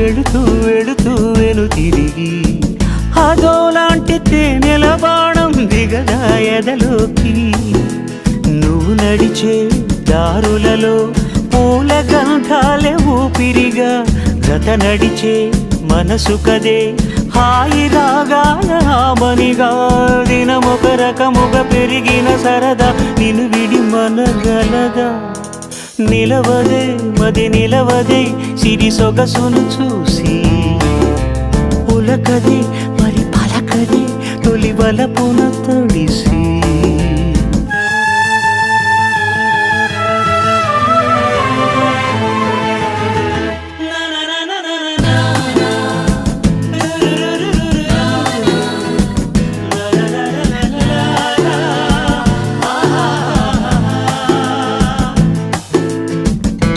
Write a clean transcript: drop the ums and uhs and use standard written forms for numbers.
వెళుతూ వెళుతూ వెను తిరిగి అదోలాంటి తేనెల బాణం దిగదా ఎదలోకి. నువ్వు నడిచే దారులలో పూల గంధాలే ఊపిరిగా గత నడిచే మనసు కదే హాయి రాగాల ఆమనిగా. దినమొక రకముగా పెరిగిన సరదా నిన్ను విడి మనగలదా. నిలవదే మది నిలవదే సిరి సొగసును చూసి, ఉలకదే మరి పలకదే తొలి వలపున తడిసి.